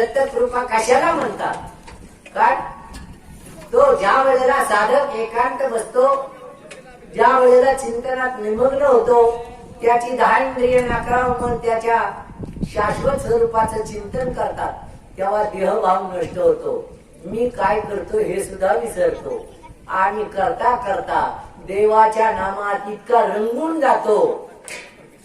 दत्तकृपा कशाला म्हणतात? काय तो ज्या वेळेला साधक एकांत बसतो, ज्या वेळेला चिंतनात निमग्न होतो, त्याची 10 इंद्रिय नाकाराव मन त्याच्या शाश्वत स्वरूपाचं चिंतन करतात, तेव्हा देहभाव नष्ट होतो. मी काय करतो हे सुद्धा विसरतो आणि करता करता देवाच्या नामात इतका रंगून जातो,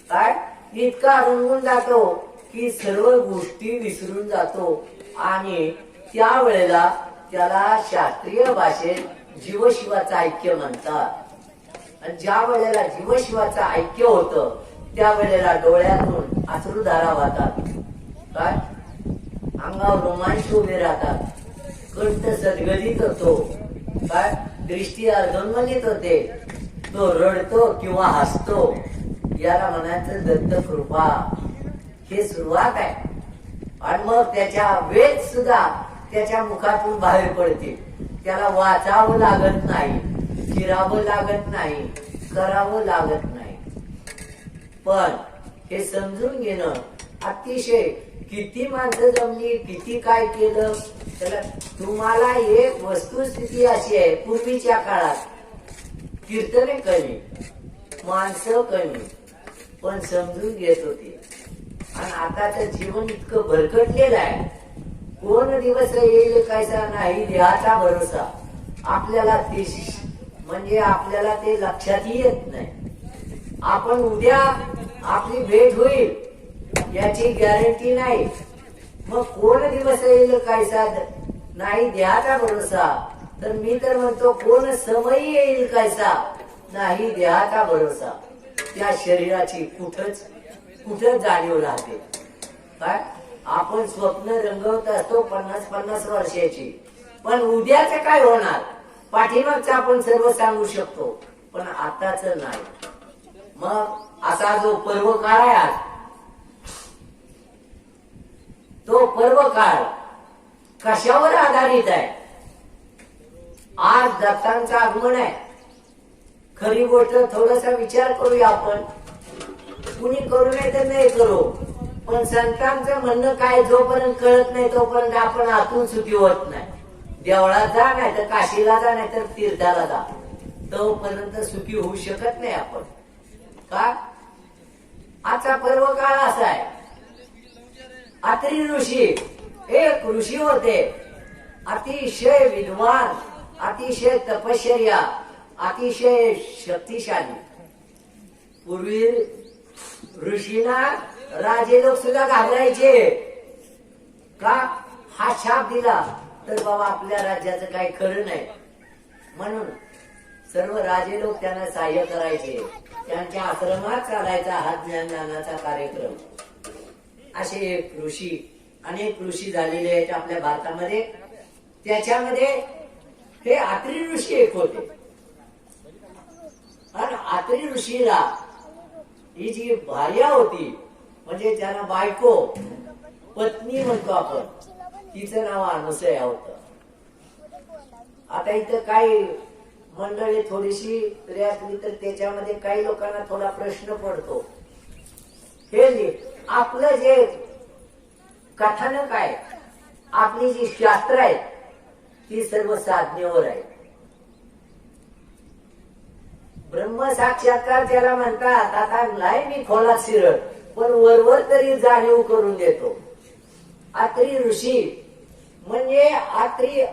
काय इतका रंगून जातो की सर्व गोष्टी विसरून जातो. आणि त्यावेळेला त्याला शास्त्रीय भाषेत जीवशिवाचं ऐक्य म्हणतात. आणि ज्या वेळेला जीवशिवाचं ऐक्य होतं त्यावेळेला डोळ्यातून अश्रुधारा वाहतात, काय अंगावर रोमांच उभे राहतात, कंठ सदगदित होतो, काय दृष्टी अर्धोन्मलित होते, तो रडतो किंवा हसतो. याला म्हणायचं दत्तकृपा. हे सुरुवात आहे. आणि मग त्याच्या वेद सुद्धा त्याच्या मुखातून बाहेर पडते. त्याला वाचावं लागत नाही, चिरावं लागत नाही, करावं लागत नाही. पण हे समजून घेणं अतिशय, किती माणसं जमली, किती काय केलं, त्याला तुम्हाला एक वस्तुस्थिती अशी आहे, पूर्वीच्या काळात कीर्तने कमी, माणसं कमी, पण समजून घेत होती. आणि आताचं जीवन इतकं भरकटलेलं आहे, कोण दिवस येईल कायचा नाही, देहाचा भरोसा. आपल्याला ते म्हणजे आपल्याला ते लक्षातही येत नाही. आपण उद्या आपली भेट होईल याची गॅरंटी नाही. मग कोण दिवस येईल कायचा नाही, देहाचा भरोसा. तर मी तर म्हणतो कोण समय येईल कायचा नाही, देहाचा भरोसा. त्या शरीराची कुठच जाणीव राहते. काय आपण स्वप्न रंगवत असतो 50-50 वर्षाची, पण उद्याच काय होणार पाठीमागचं आपण सर्व सांगू शकतो, पण आताच नाही. मग असा जो पर्व काळ आहे आज, तो पर्व काळ कशावर आधारित आहे? आज दत्तांचं आगमन आहे. खरी गोष्ट थोडासा विचार करूया आपण. कुणी करू नाही तर नाही करू, पण संतांचं म्हणणं काय जोपर्यंत कळत नाही तोपर्यंत आपण आतून सुखी होत नाही. देवळात जा, नाही तर काशीला जा, नाही तर तीर्थाला जा, तोपर्यंत सुखी होऊ शकत नाही आपण. का? आजचा पर्व काळ असा आहे. अत्री ऋषी एक ऋषी होते, अतिशय विद्वान, अतिशय तपश्चर्या, अतिशय शक्तिशाली. पूर्वी ऋषीना राजे लोक सुद्धा घाबरायचे. का? हा शाप दिला तर बाबा आपल्या राज्याचं काही खरं नाही, म्हणून सर्व राजे लोक त्यांना सहाय्य करायचे. त्यांच्या आश्रमात चालायचा हा ज्ञानदानाचा कार्यक्रम. असे एक ऋषी, अनेक ऋषी झालेले आहेत आपल्या भारतामध्ये. त्याच्यामध्ये हे अत्री ऋषी एक होते. आणि अत्री ऋषीला ही जी भार्या होती, म्हणजे ज्यांना बायको पत्नी म्हणतो आपण, तिचं नाव अनुसया होतं. आता इथं काही मंडळी थोडीशी स्त्री असली तर त्याच्यामध्ये काही लोकांना थोडा प्रश्न पडतो. हे आपलं जे कथानक आहे, आपली जी शास्त्र आहेत, ती सर्व साधनेवर आहे. ब्रह्म साक्षात्कार त्याला म्हणतात. आता नाही मी खोलात शिरत, पण वरवर तरी जाणीव करून देतो. अत्री ऋषी म्हणजे अत्री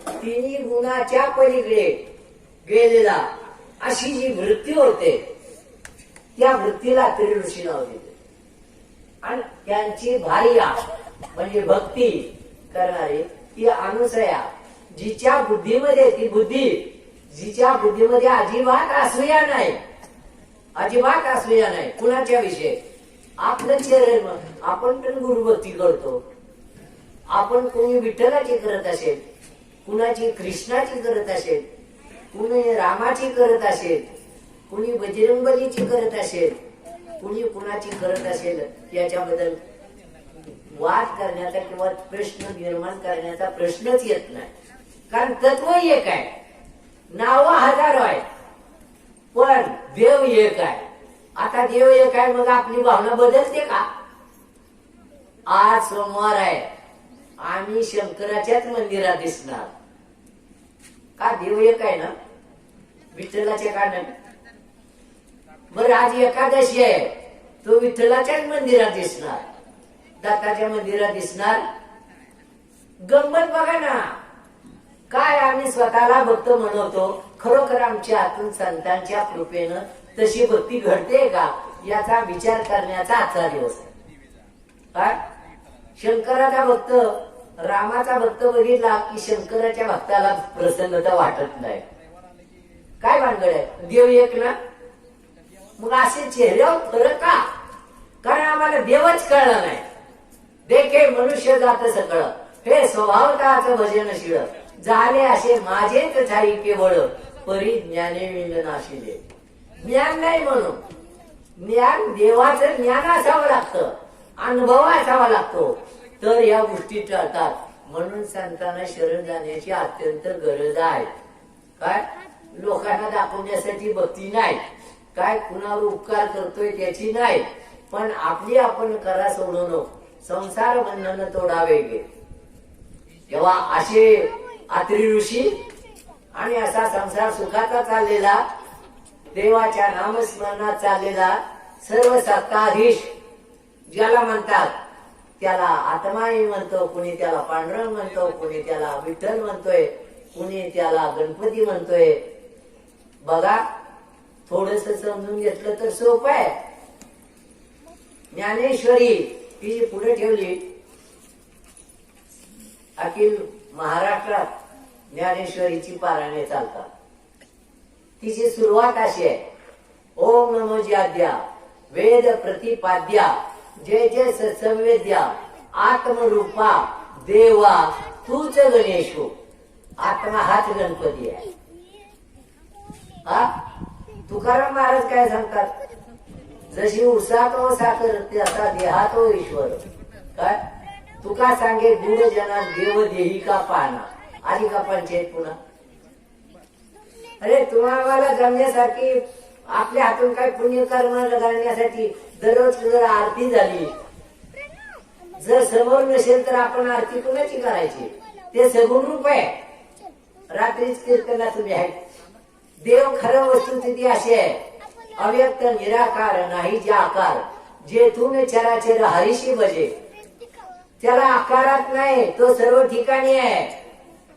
तिन्ही गुणाच्या पलीकडे गेलेला अशी जी वृत्ती होते, त्या वृत्तीला अत्री ऋषी नाव दिले. आणि त्यांची भार्या म्हणजे भक्ती करणारी ती अनुसया, जिच्या बुद्धीमध्ये ती बुद्धी, जिच्या बुद्धीमध्ये अजिबात असूया नाही, अजिबात असूया नाही कुणाच्या विषयी. आपलं शरीर, आपण पण गुरुभक्ती करतो. आपण कोणी विठ्ठलाची करत असेल, कुणाची कृष्णाची करत असेल, कुणी रामाची करत असेल, कुणी बजरंगबलीची करत असेल, कुणी कुणाची करत असेल, याच्याबद्दल वाद करण्याचा किंवा प्रश्न निर्माण करण्याचा प्रश्नच येत नाही. कारण तत्व एक आहे, नाव हजारो आहे, पण देव एक आहे. आता देव एक आहे, मग आपली भावना बदलते का? आज सोमवार आहे, आम्ही शंकराच्याच मंदिरात दिसणार. का देव एक आहे ना, विठ्ठलाच्या कारण. बरं आज एकादशी आहे, तो विठ्ठलाच्याच मंदिरात दिसणार, दत्ताच्या मंदिरात दिसणार. गंमत बघा ना, काय आम्ही स्वतःला भक्त म्हणवतो, खरोखर आमच्या हातून संतांच्या कृपेनं तशी भक्ती घडते का, याचा विचार करण्याचा आजचा दिवस आहे. काय शंकराचा भक्त, रामाचा भक्त बघितला की शंकराच्या भक्ताला प्रसन्नता वाटत नाही. काय भानगड आहे, देव एक ना. मग असे चेहऱ्यावर फरक का? कारण आम्हाला देवच कळला नाही. देखे मनुष्य जात सकळ, हे स्वभावताच भजन शिळ, झाले असे माझेच ठाई केवळ, परी ज्ञाने विंगनाशिले. ज्ञान नाही म्हणून, ज्ञान देवाचं ज्ञान असावं लागतं, अनुभव असावा लागतो, तर या गोष्टी टळतात. म्हणून संतांना शरण जाण्याची अत्यंत गरज आहे. काय लोकांना दाखवण्यासाठी भक्ती नाही, काय कुणावर उपकार करतोय त्याची नाही, पण आपली आपण करा सोडवणं, संसार बंधन तोडावे गे. तेव्हा असे अत्री ऋषी आणि असा संसार सुखाचा चाललेला, देवाच्या नामस्मरणात चाललेला सर्व सत्ताधीश ज्याला म्हणतात, त्याला आत्माई म्हणतो, कुणी त्याला पांडुरंग म्हणतो, कुणी त्याला विठ्ठल म्हणतोय, कुणी त्याला गणपती म्हणतोय. बघा थोडस समजून घेतलं तर सोपं आहे. ज्ञानेश्वरी ती पुढे ठेवली. अखिल महाराष्ट्रात ज्ञानेश्वरीची पारायणे चालतात. तिची सुरुवात अशी आहे, ओम नमो ज्याद्या वेद प्रतिपाद्या जय जय सत्संवेद्या आत्मरूपा देवा तूच गणेशो. आत्मा हाच गणपती आहे. हा तुकाराम महाराज काय सांगतात, जशी उसात व साखर त्याचा देहात व ईश्वर. काय तुका सांगे गुण जना देव देही का पाहना. आधी का पंचायत पुन्हा. अरे तुम्हाला जमण्यासाठी, आपल्या हातून काय पुण्यकर्म घालण्यासाठी दररोज जर आरती झाली, जर समोर नसेल तर आपण आरती कुणाची करायची. ते सगुण रूप आहे. रात्रीच कीर्तना तुम्ही आहे. देव खरं वस्तुस्थिती अशी आहे, अव्यक्त निराकार नाही जे आकार, जेथून चराचर हरीशी बजे. त्याला आकारात नाही, तो सर्व ठिकाणी आहे.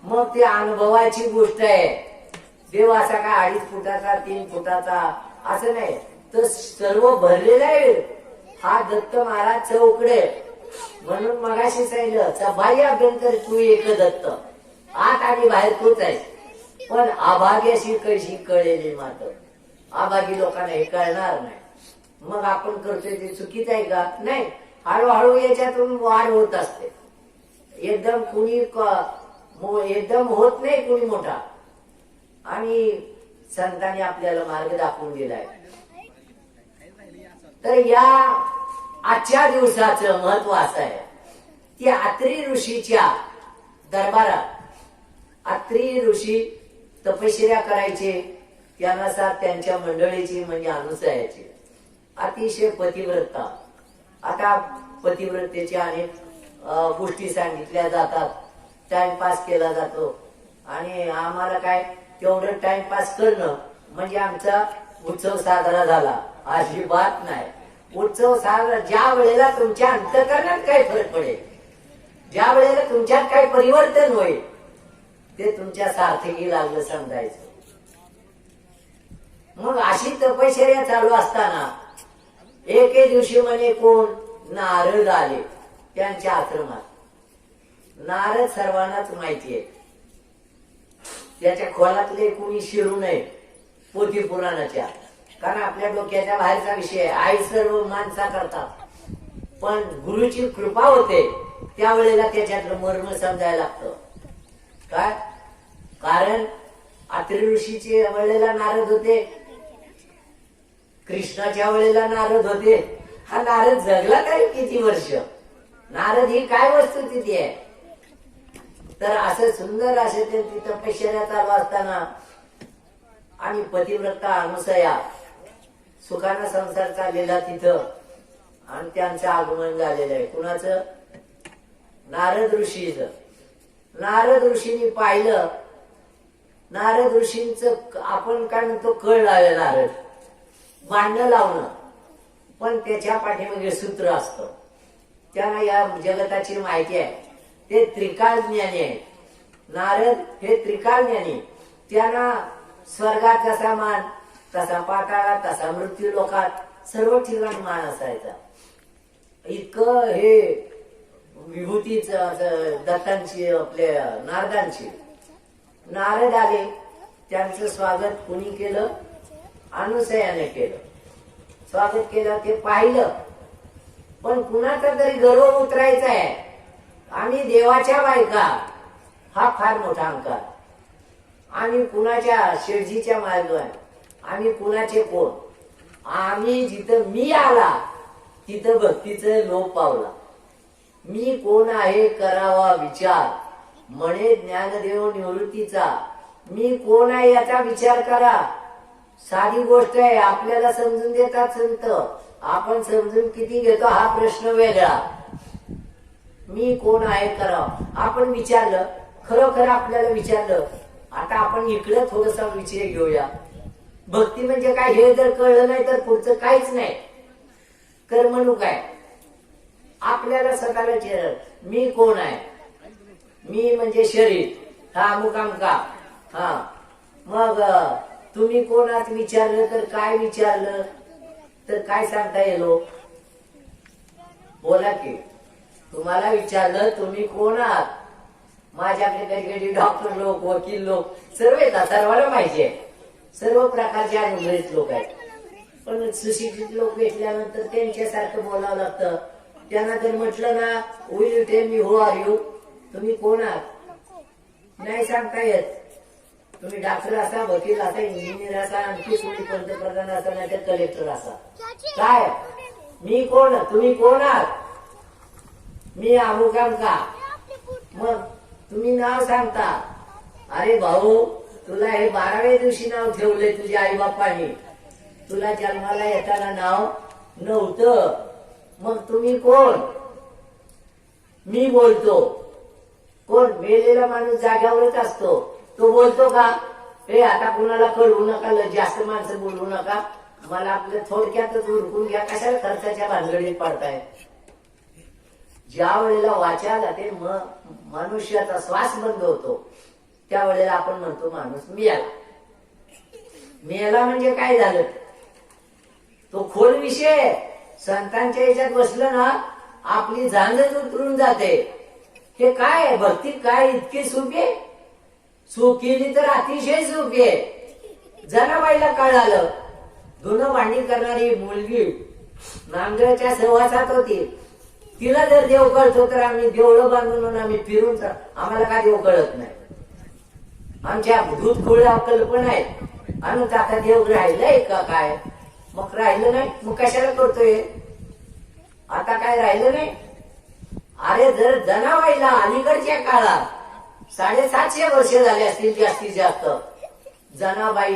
मग ते अनुभवाची गोष्ट आहे. देव असा काय 2.5 फुटाचा 3 फुटाचा असं नाही, तो सर्व भरलेला आहे. हा दत्त महाराज चौकडे. म्हणून मगाशी सांगितलं, बाह्य अभ्यंतर तू एक दत्त, आत आणि बाहेर तूच आहे. पण अभाग्याशी कशी कळेली मात्र. अभागी लोकांना हे कळणार नाही. मग आपण करतोय ते चुकीच आहे का? नाही. हळूहळू याच्यातून वाढ होत असते. एकदम कुणी एकदम होत नाही कुणी मोठा. आणि संतांनी आपल्याला मार्ग दाखवून दिलाय. तर या आजच्या दिवसाचं महत्व असं आहे की अत्री ऋषीच्या दरबारात अत्री ऋषी तपश्चर्या करायचे. त्यानुसार त्यांच्या मंडळीची म्हणजे अनुसयाची अतिशय पतिव्रता. आता पतिव्रतेच्या अनेक गोष्टी सांगितल्या जातात, टाइमपास केला जातो. आणि आम्हाला काय तेवढं टाइमपास करणं म्हणजे आमचा उत्सव साजरा झाला अशी बात नाही. उत्सव साजरा ज्या वेळेला तुमच्या अंतःकरणात काय फरक पडेल, ज्या वेळेला तुमच्यात काय परिवर्तन होईल, ते तुमच्या सार्थकी लागलं समजायचं. मग अशी तपश्चर्या चालू असताना एके दिवशी म्हणे कोण नारद आले त्यांच्या आश्रमात. नारद सर्वांनाच माहिती आहे, त्याच्या खोलातले कोणी शिरू नये पोथी पुराणाच्या. कारण आपल्या डोक्याच्या बाहेरचा विषय आहे. आई सर्व माणसा करतात, पण गुरुची कृपा होते त्यावेळेला त्याच्यातलं मर्म समजायला लागतं. काय कारण अत्री ऋषीचे वेळेला नारद होते, कृष्णाच्या वेळेला नारद होते. हा नारद जगला तरी किती वर्ष. नारद ही काय वस्तुस्थिती आहे. तर असं सुंदर असे त्यांची तपश्चर्या चालू असताना आणि पतिव्रता अनुसया सुखाना संसार चाललेला तिथं आणि त्यांचं आगमन झालेलं आहे. कुणाचं? नारद ऋषीच. नारद ऋषींनी पाहिलं. नारद ऋषींच आपण काय म्हणतो कळ लावलं नारद, भांडणं लावणं, पण त्याच्या पाठीमागे सूत्र असतं. त्यांना या जगताची माहिती आहे. ते त्रिकाल ज्ञानी आहे. नारद हे त्रिकाल ज्ञानी. त्यांना स्वर्गात जसा मान, तसा पाताळात, तसा मृत्यू लोकात सर्व ठिकाणी मान असायचा. इतकं हे विभूतीच दत्तांची आपल्या नारदांची. नारद आले. त्यांचं स्वागत कुणी केलं? अनुसयाने केलं. स्वागत केलं. ते पाहिलं. पण कुणाचा तरी गर्व उतरायचा आहे. आम्ही देवाच्या बायका, हा फार मोठा अंकार. आम्ही कुणाच्या शेठजीच्या मार्ग, आम्ही कुणाचे कोण? आम्ही जिथं मी आला तिथं भक्तीचं लोप पावला. मी कोण आहे करावा विचार, म्हणे ज्ञानदेव निवृत्तीचा. मी कोण आहे याचा विचार करा. साधी गोष्ट आहे. आपल्याला समजून देतात संत, आपण समजून किती घेतो हा प्रश्न वेगळा. मी कोण आहे करावं. आपण विचारलं, खरोखर आपल्याला विचारलं. आता आपण इकडं थोडसा विषय घेऊया. भक्ती म्हणजे काय हे जर कळलं नाही तर पुढचं काहीच नाही. कर्मणूक आहे. आपल्याला स्वतःला चेहरा, मी कोण आहे? मी म्हणजे शरीर, हा मुकाम का. हा मग तुम्ही कोण आहात विचारलं तर काय विचारलं तर काय सांगता येलो? बोला की. तुम्हाला विचारलं तुम्ही कोण आहात. माझ्याकडे कधी कधी डॉक्टर लोक, वकील लोक सर्व येतात. सर्वांना माहिती आहे. सर्व प्रकारचे अनुभवित लोक आहेत. पण सुशिक्षित लोक भेटल्यानंतर त्यांच्यासारखं बोलावं लागतं. त्यांना जर म्हटलं ना, will you tell me who are you, तुम्ही कोण आहात, नाही सांगता येत. तुम्ही डॉक्टर असा, वकील असा, इंजिनियर असा, आणखी कोणी पंतप्रधान असा, नाही तर कलेक्टर असा. काय मी कोण, तुम्ही कोण आहात? मी अमुकाम का. मग तुम्ही नाव सांगता. अरे भाऊ, तुला हे 12व्या दिवशी नाव ठेवलंय तुझ्या आई बापांनी. तुला जन्माला येताना नाव नव्हतं. मग तुम्ही कोण? मी बोलतो. कोण? मेलेला माणूस जाग्यावरच असतो. तो बोलतो का? हे आता कुणाला कळवू नका, जास्त माणसं बोलवू नका, मला आपल्या थोडक्यातच उरकून घ्या, कशाला खर्चाच्या भानगडीत पडताय. ज्या वेळेला वाचा जाते, मनुष्याचा श्वास बंद होतो, त्यावेळेला आपण म्हणतो माणूस मेला. मेला म्हणजे काय झालं? तो खोल विषय. संतांच्या याच्यात बसलं ना, आपली झांजच उतरून जाते. हे काय भक्ती, काय इतकी सोपी आहे? सुख केली तर अतिशय सोपी आहे. जनाबाईला कळालं. धुणं भांडी करणारी मुलगी नांगरच्या सहवासात होती. तिला जर देव कळतो तर आम्ही देवळं बांधून आम्ही फिरून, आम्हाला का देव कळत नाही? आमच्या दूध खोळ्या कल्पना आहेत. आणि आता देव राहिलंय का काय? मग राहिलं नाही, मग कशाला करतोय? आता काय राहिलं नाही? अरे जर जनाबाईला अलीकडच्या काळात 750 वर्ष झाले असतील जास्तीत जास्त, जनाबाई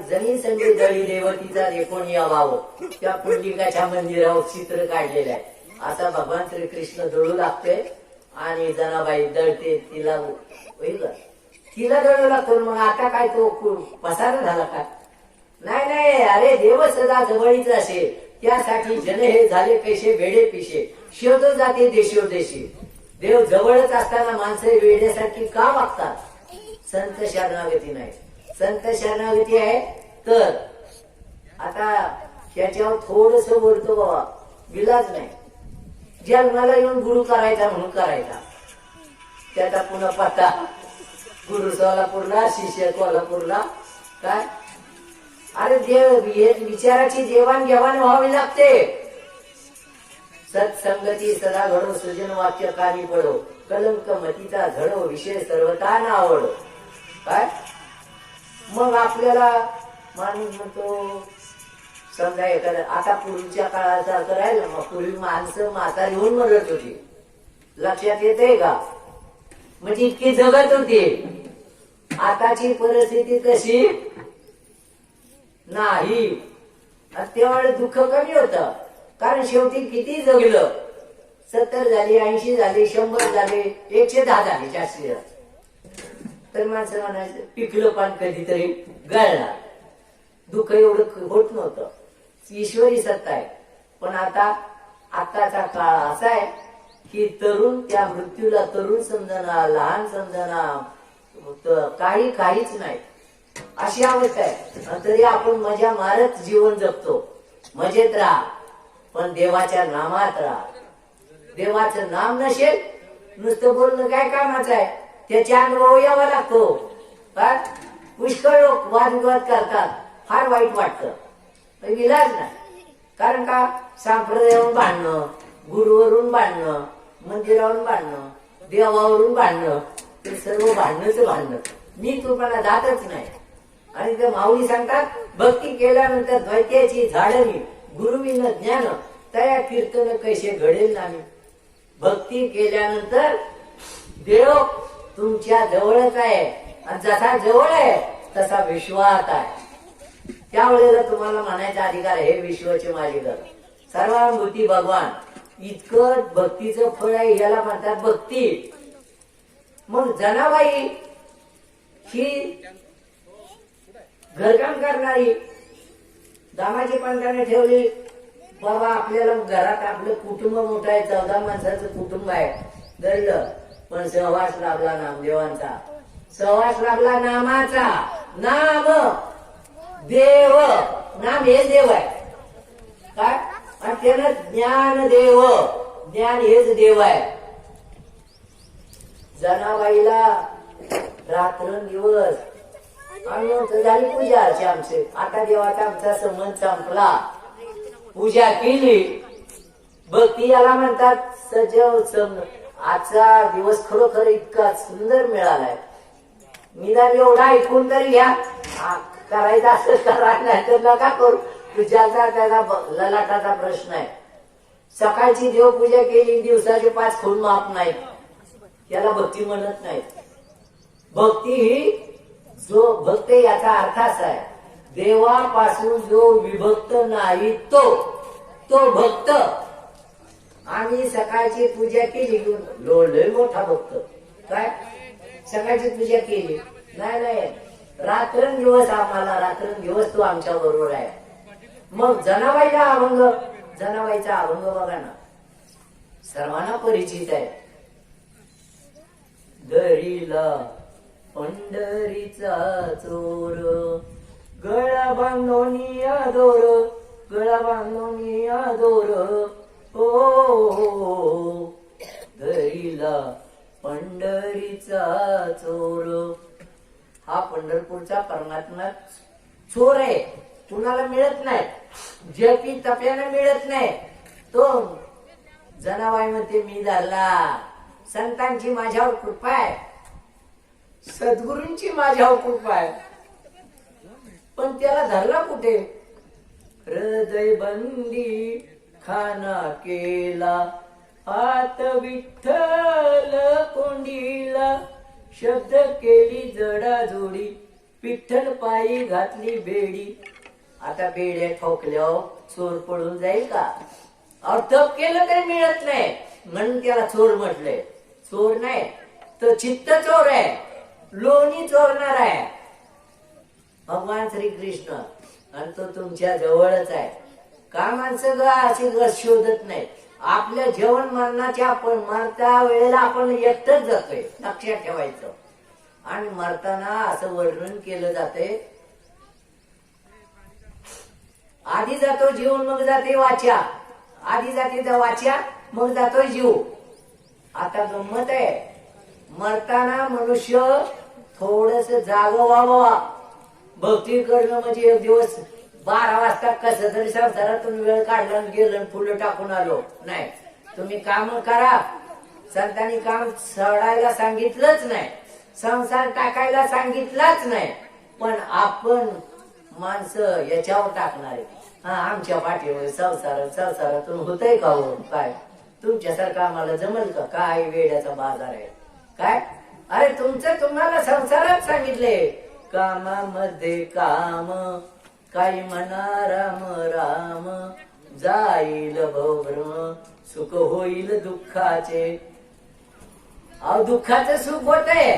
जनी संजय दळी रेवतीचा रेकोनिया भाव त्या पुंडलिकाच्या मंदिरावर चित्र काढलेलं आहे. आता भगवान श्रीकृष्ण दळू लागते आणि जनाबाई दळते. तिला दळू लागतो. मग आता काय तो पसारा झाला का? नाही. अरे देव सदा जवळीच असे, त्यासाठी जन हे झाले कैसे वेडे पिशे, शोध जाते देशोदेशी. देव जवळच असताना माणसं वेड्यासारखी का वागतात? संत शरणागती नाही. संत शरणागती आहे तर आता त्याच्यावर थोडस बोलतो बाबा, विलाज नाही. जन्माला येऊन गुरु करायचा म्हणून करायचा. त्याचा पुन्हा पत्ता गुरु सोलापूरला, शिष्य कोल्हापूरला. काय अरे देव विचाराची देवाणघेवाण व्हावी लागते. सत्संगती सदा घडो, सृजन वाक्य कानी पडो, कलंक मतीचा झडो, विषय सर्वता ना आवडो. काय मग आपल्याला माणूस म्हणतो, समजा एखादा आता पूर्वीच्या काळासारखं राहिलं. मग पूर्वी माणसं म्हातारी होऊन मरत होती. लक्षात येते का? म्हणजे इतकी जगत होती. आताची परिस्थिती तशी नाही. तेव्हा दुःख कमी होतं, कारण शेवटी किती जगलं 70 झाले, 80 झाले, 100 झाले, 110 झाले जास्तीत जास्त. तर माणसं म्हणायचं पिकलं पान कधीतरी गळणार. दुःख एवढं होत नव्हतं. ईश्वरी सत्ता आहे. पण आताचा काळ असा आहे की तरुण त्या मृत्यूला तरुण समजना, लहान समजना, काहीच नाही अशी अवस्था आहे. तरी आपण मजा मारत जीवन जगतो. मजेत राहा पण देवाच्या नामात राहा. देवाचं नाम नसेल नुसतं बोलणं काय कामाचं आहे. त्याचा अनुभव यावा लागतो. पुष्कळ लोक वादविवाद करतात, फार वाईट वाटतं, पण इलाज नाही. कारण का संप्रदायावरून भांडणं, गुरुवरून भांडणं, मंदिरावरून भांडणं, देवावरून भांडणं, ते सर्व भांडणं. मी तुम्हाला जातच नाही. आणि ते माऊली सांगतात भक्ती केल्यानंतर द्वैत्याची झाडणी गुरुविन ज्ञान तया कीर्तन कैसे घडेल नाही. भक्ती केल्यानंतर देव तुमच्या जवळच आहे. आणि जसा जवळ आहे तसा विश्वात आहे. त्यावेळेला तुम्हाला म्हणायचा अधिकार आहे, हे विश्वाचे माझे घर, सर्वानुभूती भगवान. इतकं भक्तीचं फळ आहे, याला म्हणतात भक्ती. मग जनाबाई ही घरकाम करणारी, दामाची पंखाने ठेवली. बाबा आपल्याला घरात आपलं कुटुंब मोठं आहे, 14 माणसाचं कुटुंब आहे, धरलं. पण सहवास लाभला नामदेवांचा, सहवास लाभला नामाचा. नाम देव, नाम हे देव आहे काय. आणि त्यानं ज्ञान देव, ज्ञान हेच देव आहे. जनाबाईला रात्रंदिवस आम्ही झाली पूजा अर्चा आमचे. आता देवाचा आमचा संबंध संपला, पूजा केली. भक्ती याला म्हणतात सजव सम. आजचा दिवस खरोखर इतका सुंदर मिळालाय. निदान एवढा ऐकून तरी घ्या. करायचं असं करा, नाही तर नका करू. तुझ्याचा त्याचा ललाटाचा प्रश्न आहे. सकाळची देवपूजा केली, दिवसाचे 5 खून माफ नाही, याला भक्ती म्हणत नाही. भक्ती ही जो भक्त याचा अर्थ असा आहे, देवापासून जो विभक्त नाही तो भक्त. आम्ही सकाळची पूजा केली, लय मोठा भक्त काय. सकाळची पूजा केली नाही, रात्रंदिवस आम्हाला, रात्रंदिवस तो आमच्या बरोबर आहे. मग जनाबाईला अभंग, जनाबाईचा अभंग बघा ना, सर्वांना परिचित आहे. दरीला पंढरीचा चोर, गळा बांधोनिया दोर, गळा बांधोनिया दोर. हो दरीला पंढरीचा चोर. हा पंढरपूरचा परमात्मा चोर आहे, कुणाला मिळत नाही, जपी तप्यानं मिळत नाही. तो जनाबाई म्हणते मी धरला. संतांची माझ्यावर कृपा आहे, सद्गुरूंची माझ्यावर कृपा आहे, पण त्याला धरला कुठे. हृदय बंदी खाना केला, हात विठ्ठल कोंडीला, शब्द केली जडाजोडी, विठ्ठल पायी घातली बेडी. आता बेड्या ठोकल्यावर चोर पडून जाईल का. अर्थप केलं तरी मिळत नाही म्हणून त्याला चोर म्हटलंय. चोर नाही तर चित्त चोर आहे, लोणी चोरणार आहे भगवान श्रीकृष्ण. आणि तो तुमच्या जवळच आहे. का माणसं अशी शोधत नाही. आपल्या जेवण मरणाच्या आपण मरता वेळेला आपण एकटच जातोय, लक्षात ठेवायचं. आणि मरताना असं वर्णन केलं जाते, आधी जातो जीव मग जाते वाचा, आधी जाते वाचा मग जातोय जीव. आता गंमत आहे, मरताना मनुष्य थोडस जाग व्हावा. भक्ती करणं म्हणजे एक दिवस 12 वाजता कसं तरी संसारातून वेळ काढला गेलं, फुलं टाकून आलो नाही. तुम्ही काम करा. संतांनी काम सोडायला सांगितलंच नाही, संसार टाकायला सांगितलाच नाही. पण आपण माणसं याच्यावर टाकणारे. हा आमच्या पाठीवर संसारातून होतंय का हो काय. तुमच्यासारखं आम्हाला जमल का. काय वेड्याचा बाजार आहे काय. अरे तुमचं तुम्हाला संसारात सांगितले. कामामध्ये काम काही म्हणा राम राम, जाईल भोभ्रम सुख होईल दुःखाचे. अहो दुःखाचं सुख होतंय,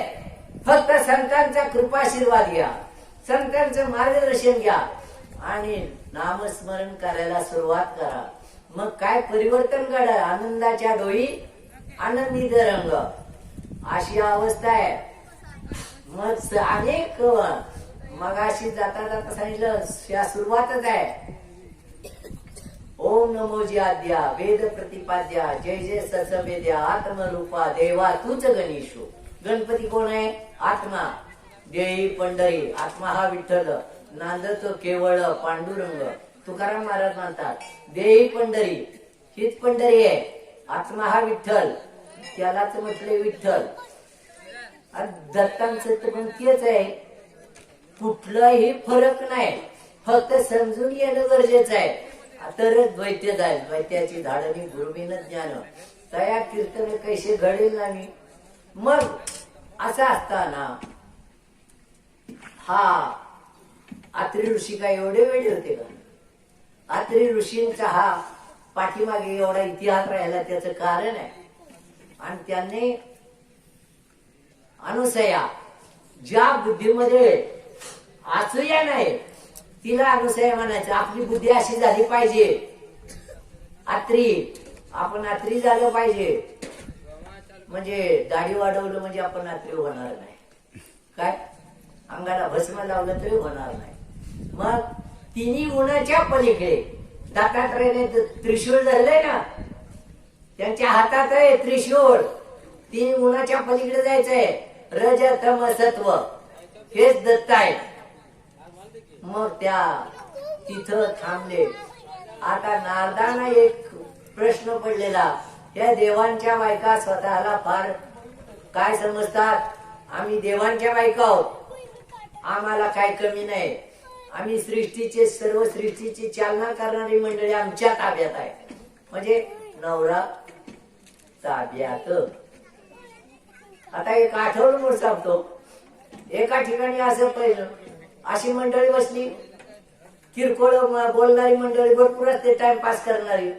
फक्त संतांचा कृपाशीर्वाद घ्या, संतांचं मार्गदर्शन घ्या आणि नामस्मरण करायला सुरुवात करा. मग काय परिवर्तन घडलं. आनंदाच्या डोळी आनंदी रंग, अशी अवस्था आहे. मग अनेक मगाशी जाता जाता सांगितलं या सुरुवातच आहे. ओम नमो ज्याद्या वेद प्रतिपाद्या जय जय ससवेद्या आत्मरूपा देवा तूच गणेशो. गणपती कोण आहे? आत्मा. देई पंढरी, आत्मा हा विठ्ठल, नांदतो केवळ पांडुरंग. तुकाराम महाराज म्हणतात देई पंढरी, हीच पंढरी आहे. आत्मा हा विठ्ठल, त्यालाच म्हटले विठ्ठल. दत्तांचं तर पण तेच आहे. कुठलाही फरक नाही, फक्त समजून येणं गरजेचं आहे. तरच द्वैत्य जाईल. द्वैत्याची धाडणी गुरुमीन ज्ञान तया कीर्तन कैसे घडेल नाही. मग असं असताना हा आत्री ऋषी काय एवढे वेळे होते का? आत्री ऋषींचा हा पाठीमागे एवढा इतिहास राहिला त्याचं कारण आहे. आणि त्यांनी अनुसया ज्या बुद्धीमध्ये असूया नाही तिला अनुसया म्हणायचं. आपली बुद्धी अशी झाली पाहिजे आत्री, आपण आत्री झालं पाहिजे. म्हणजे दाढी वाढवलं म्हणजे आपण आत्री होणार नाही. काय अंगाला भस्म लावलं तरी होणार नाही. मग तिन्ही उन्हाच्या पलीकडे दत्तात्रयाने त्रिशूळ धरलंय ना, त्यांच्या हातात आहे त्रिशूळ. तिन्ही उन्हाच्या पलीकडे जायचंय. रज तम सत्व हेच दत्त आहे. मग त्या तिथं थांबले. आता नारदांना एक प्रश्न पडलेला. त्या देवांच्या बायका स्वतःला फार काय समजतात, आम्ही देवांच्या बायका आहोत, आम्हाला काय कमी नाही, आम्ही सर्व सृष्टीची चालना करणारी मंडळी आमच्या ताब्यात आहे. म्हणजे नवरा ताब्यात. आता एक आठवलं म्हणून सांगतो. एका ठिकाणी असं पहिलं अशी मंडळी बसली, किरकोळ बोलणारी मंडळी, भरपूर असते टाइमपास करणारी.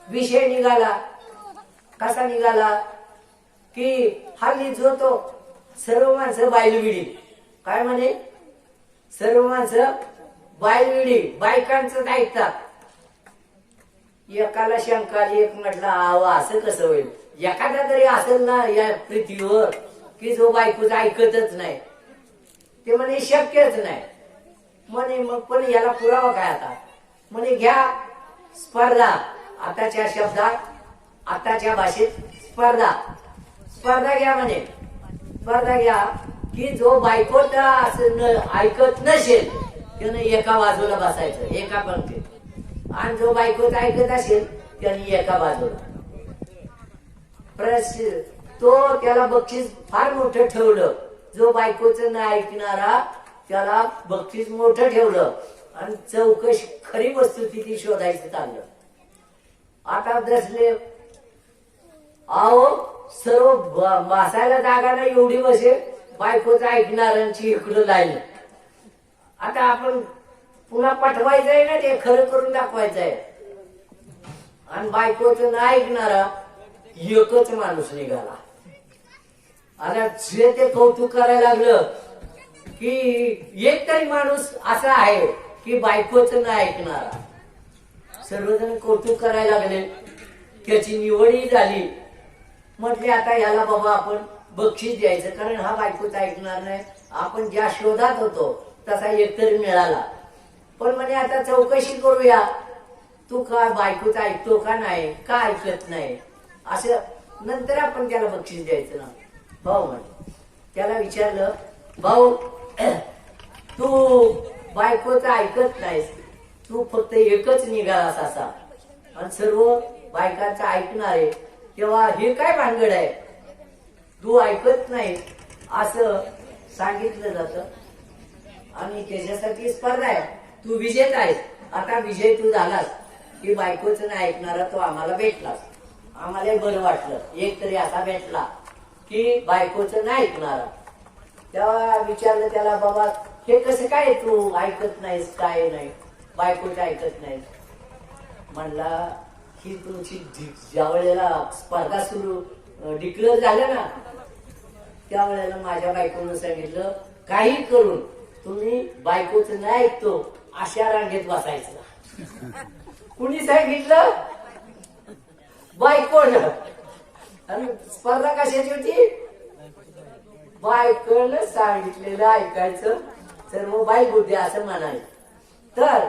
विषय निघाला. कसा निघाला की हल्ली जो तो सर्व माणसं बायलविडी. काय म्हणे? सर्व माणसं बायलविडी, बायकांच ऐकतात. एकाला शंका आली. एक म्हटलं आव असं कसं होईल? एखादा तरी असेल ना या पृथ्वीवर की जो बायकोच ऐकतच नाही. ते म्हणे शक्यच नाही. म्हणे मग पण याला पुरावा काय? आता म्हणे घ्या स्पर्धा. आताच्या शब्दात, आताच्या भाषेत स्पर्धा. स्पर्धा घ्या म्हणे. स्पर्धा घ्या की जो बायकोच असं ऐकत नसेल त्याने एका बाजूला बसायचं, एका पंक्तीत. आणि जो बायकोच ऐकत असेल त्याने एका बाजूला. तो त्याला बक्षीस फार मोठं ठेवलं. जो बायकोचं न ऐकणारा त्याला बक्षीस मोठं ठेवलं. आणि चौकशी खरी वस्तुस्थिती शोधायचं चाललं. आता दसले आहो सर्व बसायला जागा नाही एवढी बसे, बायकोचं ऐकणाऱ्यांची इकडं लाईन. आता आपण पुन्हा पाठवायचंय ना, ते खरं करून दाखवायचंय. आणि बायकोचं न ऐकणारा एकच माणूस निघाला. आता जे ते कौतुक करायला लागलं की एक तरी माणूस असा आहे की बायकोच न ऐकणारा. सर्वजण कौतुक करायला लागले. त्याची निवडही झाली. म्हटले आता याला बाबा आपण बक्षीस द्यायचं, कारण हा बायकोच ऐकणार नाही. आपण ज्या शोधात होतो तसा एकतरी मिळाला. पण म्हणे आता चौकशी करूया, तू का बायकोच ऐकतो का नाही, का ऐकत नाही, असं नंतर आपण त्याला बक्षीस द्यायचं ना. भाऊ म्हणे, त्याला विचारलं भाऊ तू बायकोच ऐकत नाहीस, तू फक्त एकच निघालास असा आणि सर्व बायकांचं ऐकणार आहे, तेव्हा हे काय भानगड आहे? तू ऐकत नाही असं सांगितलं जातं. आणि त्याच्यासाठी स्पर्धा आहे. तू विजेता आहेस. आता विजय तू झालास की बायकोच नाही ऐकणारा तो आम्हाला भेटलास. आम्हाला बरं वाटलं एक तरी असा भेटला की बायकोच नाही ऐकणारा. तेव्हा विचारलं त्याला, बाबा हे कसं काय तू ऐकत नाहीस, काय नाही बायकोच ऐकत नाहीस? म्हणला की तुमची ज्या वेळेला स्पर्धा सुरू डिक्लेअर झाल्या ना, त्यावेळेला माझ्या बायकोनं सांगितलं, काही करून तुम्ही बायकोचं नाही ऐकतो अशा रांगेत बसायचं. कुणी सांगितलं? बायकोनं. आणि स्पर्धा कशाची होती? बायकोनं सांगितलेलं ऐकायचं, सर्व बाईक होते असं म्हणायचं. तर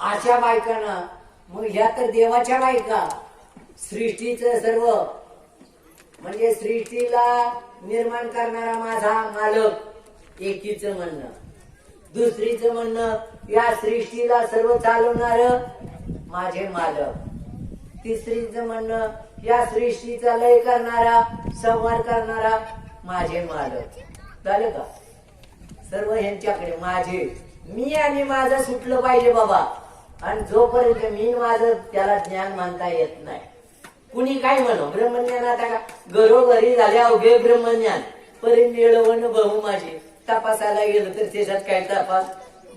अशा बायकांना, मग ह्या तर देवाच्या बायका, सृष्टीचं सर्व म्हणजे सृष्टीला निर्माण करणारा माझा मालक एकीचं म्हणणं, दुसरीचं म्हणणं या सृष्टीला सर्व चालवणार माझे मालक, तिसरीचं म्हणणं या सृष्टीचा लय करणारा संवाद करणारा माझे मालक. झालं का? सर्व ह्यांच्याकडे माझे, मी आणि माझं सुटलं पाहिजे बाबा. आणि जोपर्यंत मी माझं त्याला ज्ञान मानता येत नाही, कुणी काय म्हणो ब्रह्मज्ञान, आता का घरोघरी झाले अवघे ब्रह्मज्ञान, परी मिळवण बहु माझी, तपासायला गेलं तर त्याच्यात काही तपास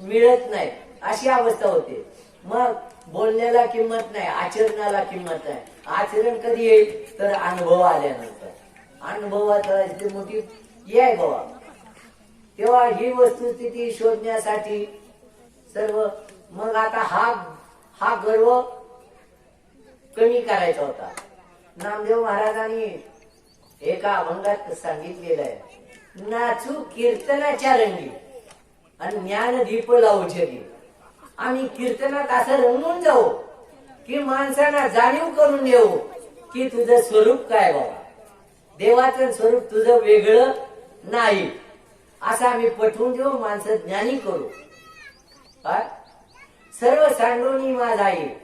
मिळत नाही, अशी अवस्था होते. मग बोलण्याला किंमत नाही, आचरणाला किंमत नाही. आचरण कधी येईल? तर अनुभव आल्यानंतर. अनुभवाचा मोठी हे आहे बाबा. तेव्हा ही वस्तुस्थिती शोधण्यासाठी सर्व, मग आता हा गर्व कमी करायचा होता. नामदेव महाराजांनी एका अभंगात सांगितलेलं आहे, नाचू कीर्तनाच्या रंगी आणि ज्ञान दीप लावू जगी. आम्ही कीर्तनात असं रंगून जाऊ की माणसांना जाणीव करून येऊ की तुझं स्वरूप काय बाबा, देवाचं स्वरूप तुझं वेगळं नाही, असं आम्ही पटवून देऊ, माणसं ज्ञानी करू. सर्व सांडूनी माझा येईल,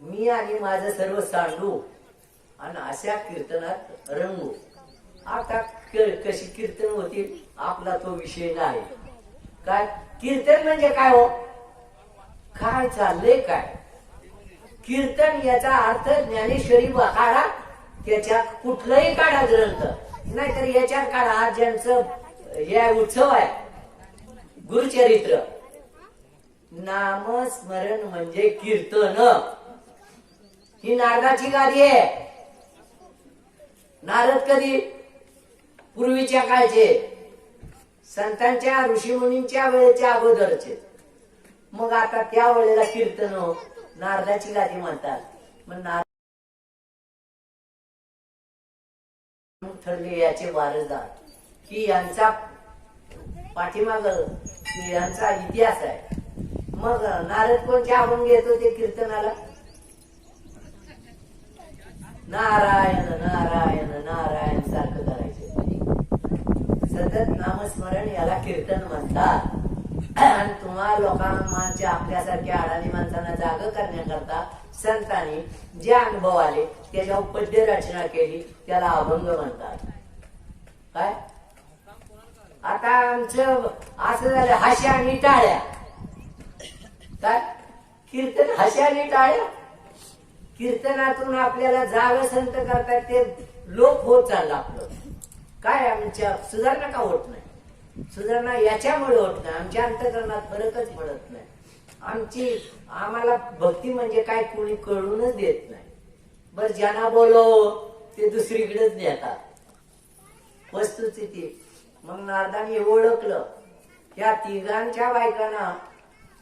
मी आणि माझं सर्व सांडू आणि अशा कीर्तनात रंगू. आता कशी कीर्तन होतील आपला तो विषय नाही. काय कीर्तन म्हणजे काय हो, काय चाललंय काय कीर्तन, याचा अर्थ ज्ञानेश्वरी काढा, त्याच्यात कुठलाही काढा ग्रंथ, नाहीतर याच्यात काढा. आज ज्यांचं हे उत्सव आहे गुरुचरित्र, नामस्मरण म्हणजे कीर्तन. ही नारदाची गादी आहे. नारद कधी? पूर्वीच्या काळचे, संतांच्या ऋषीमुनींच्या वेळेच्या अगोदरचे. मग आता त्या वेळेला कीर्तन नारदाची गादी म्हणतात. मग नारद ठरले याचे वारसदार, की यांचा पाठीमाग यांचा इतिहास आहे. मग नारद कोणत्या अभंग येत होते कीर्तनाला? नारायण नारायण नारायण सारखं करायचे. सतत नामस्मरण याला कीर्तन म्हणतात. आणि तुम्हा लोकांच्या आपल्यासारख्या अडाणी माणसांना जाग करण्याकरता संतांनी जे अनुभव आले त्याच्यावर पद्य रचना केली, त्याला अभंग म्हणतात. काय आता आमचं असं झालं, हास्या आणि टाळ्या. काय कीर्तन हास्या आणि टाळ्या? कीर्तनातून आपल्याला जाग संत करतात, ते लोक होत चाललं आपलं. काय आमच्या सुधारणा का होत नाही? सुधारणा याच्यामुळे होत नाही, आमच्या अंतकरणात फरकच पडत नाही. आम्हाला भक्ती म्हणजे काय कोणी कळूनच देत नाही. बर ज्यांना बोलव ते दुसरीकडेच नेतात वस्तुस्थिती. मग नारदांनी ओळखलं, या तिघांच्या बायकांना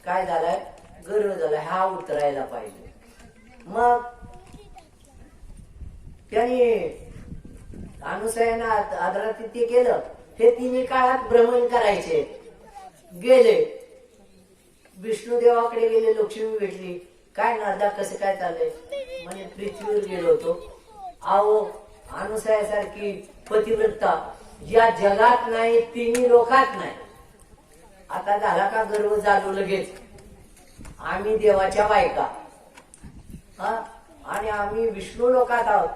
काय झालंय, गर्व झालाय, हा उतरायला पाहिजे. मग त्यांनी अनुसयानं आदरातिथ्य केलं. हे तिन्ही काळात भ्रमण करायचे. गेले विष्णुदेवाकडे गेले, लक्ष्मी भेटली. काय नारदा कसं काय चाललंय? म्हणजे पृथ्वीवर गेलो होतो. अहो अनुसयासारखी पतिव्रता या जगात नाही, तिन्ही लोकात नाही. आता झाला का गर्व झालो लगेच? आम्ही देवाच्या बायका आणि आम्ही विष्णू लोकात आहोत,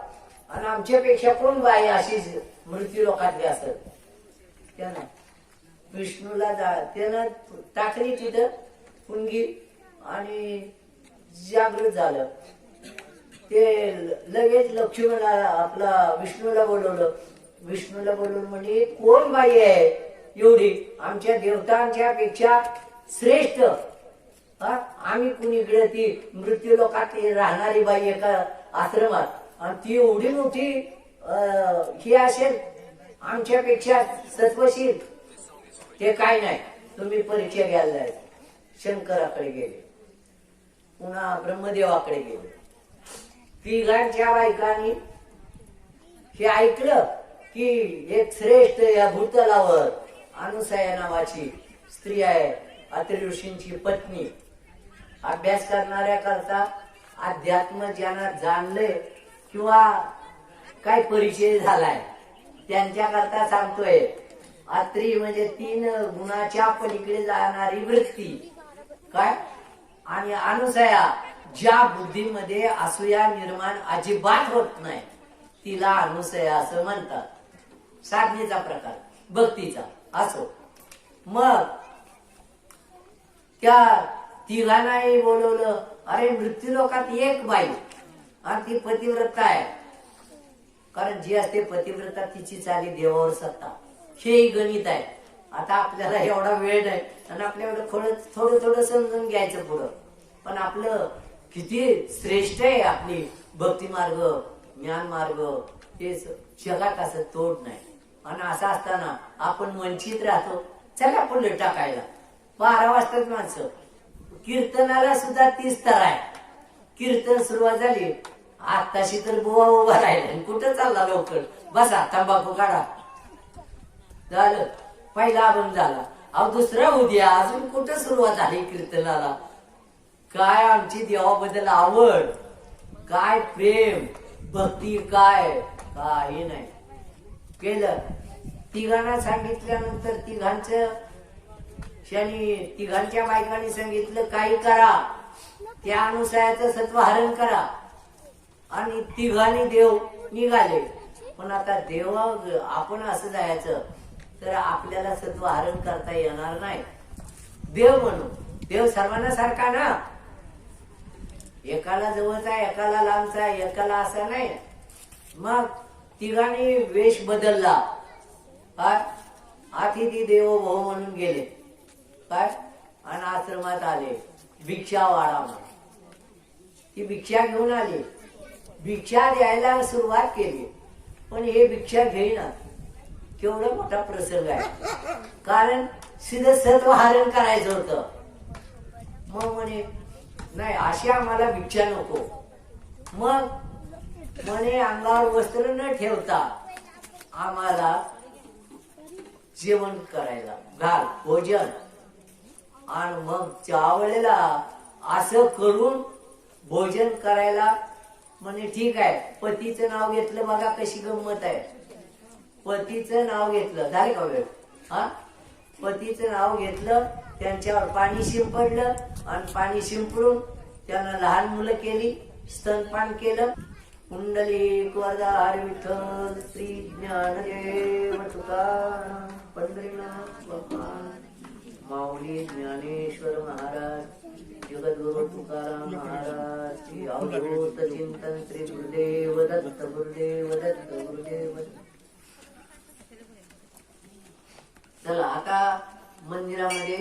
आणि आमच्यापेक्षा कोण बाई अशी मृत्यू लोकातली असत? त्यानं विष्णूला त्यानं टाकली तिथं पुणगी आणि जागृत झालं. ते लगेच लक्ष्मणला आपला विष्णूला बोलवलं. विष्णूला बोलवून म्हणजे कोण बाई आहे एवढी आमच्या देवतांच्या पेक्षा श्रेष्ठ? आम्ही कुणीकडे ती मृत्यू लोकात राहणारी बाई एका आश्रमात आणि ती एवढी मोठी ही असेल आमच्यापेक्षा सत्वशील. ते काय नाही, तुम्ही परीक्षा घ्यायला जायचं. शंकराकडे गेले, पुन्हा ब्रह्मदेवाकडे गेले. तिघांच्या बायकांनी हे ऐकलं की एक श्रेष्ठ या भूतलावर अनुसया नावाची स्त्री आहे, अत्रि ऋषींची पत्नी. अभ्यास करणाऱ्या करता अध्यात्म ज्यांना जाणलंय किंवा काय परिचय झालाय त्यांच्या करता सांगतोय. अत्रि म्हणजे 3 गुणाच्या पलीकडे जाणारी वृत्ती काय, आणि अनुसया ज्या बुद्धीमध्ये असूया निर्माण अजिबात होत नाही तिला अनुसया असं म्हणतात. साधनेचा प्रकार, भक्तीचा असो. मग त्या तिघांनाही बोलवलं. अरे मृत्यू लोकात एक बाई आणि ती पतिव्रता आहे, कारण जी असते पतिव्रता तिची चाली देवावर सत्ता. हे गणित आहे. आता आपल्याला एवढा वेळ नाही आणि आपल्याला थोडं थोडं समजून घ्यायचं पुढं. पण आपलं किती श्रेष्ठ आहे आपली भक्ती मार्ग, ज्ञान मार्ग, हे जगात असं तोड नाही. आणि असं असताना आपण वंचित राहतो. चला पुढे टाकायला 12 वाजताच माणसं. कीर्तनाला सुद्धा 30 तर आहे. कीर्तन सुरुवात झाली, आताशी तर बुवा उभा राहिला. कुठं चालला लवकर, बसा तंबाखू काढा, झालं पहिला अभंग झाला. अहो दुसरा उद्या अजून कुठं सुरुवात झाली कीर्तनाला. काय आमची देवाबद्दल आवड, काय प्रेम भक्ती, काय काही नाही केलं. तिघांना सांगितल्यानंतर तिघांच्या बायकांनी सांगितलं काही करा, त्या अनुसयाचं सत्व हरण करा. आणि तिघांनी देव निघाले. पण आता देव आपण असं जायचं तर आपल्याला सत्व हरण करता येणार नाही. देव म्हणून देव सर्वांना सारखा ना, एकाला जवळचा एकाला लांबचा एकाला असा नाही. मग तिघांनी वेश बदलला. काय अतिथी देवो भव म्हणून गेले काय, आणि आश्रमात आले. भिक्षा वाढा म्हणून ती भिक्षा घेऊन आली. भिक्षा द्यायला सुरुवात केली, पण हे भिक्षा घेईना. केवढा मोठा प्रसंग आहे, कारण सिद्ध सत्व हरण करायचं होतं. मग म्हणे नाही अशी आम्हाला भिक्षा नको. मग म्हणे अंगावर वस्त्र न ठेवता आम्हाला जेवण करायला घाल, भोजन. आणि मग ज्या वेळेला असं करून भोजन करायला म्हणे ठीक आहे. पतीचं नाव घेतलं, बघा कशी गंमत आहे. पतीचं नाव घेतलं, झाले का वेळ? पतीचं नाव घेतलं, त्यांच्यावर पाणी शिंपडलं आणि पाणी शिंपडून त्यांना लहान मुलं केली, स्तनपान केलं. कुंडलिक वरदार विठ्ठल श्री ज्ञानदेव तुकाराम पंढरीनाथ भगवान माऊली ज्ञानेश्वर महाराज जगद्गुरु तुकाराम महाराज श्री अवधूत चिंतन श्री गुरुदेव दत्त गुरुदेव दत्त गुरुदेव. चला आता मंदिरामध्ये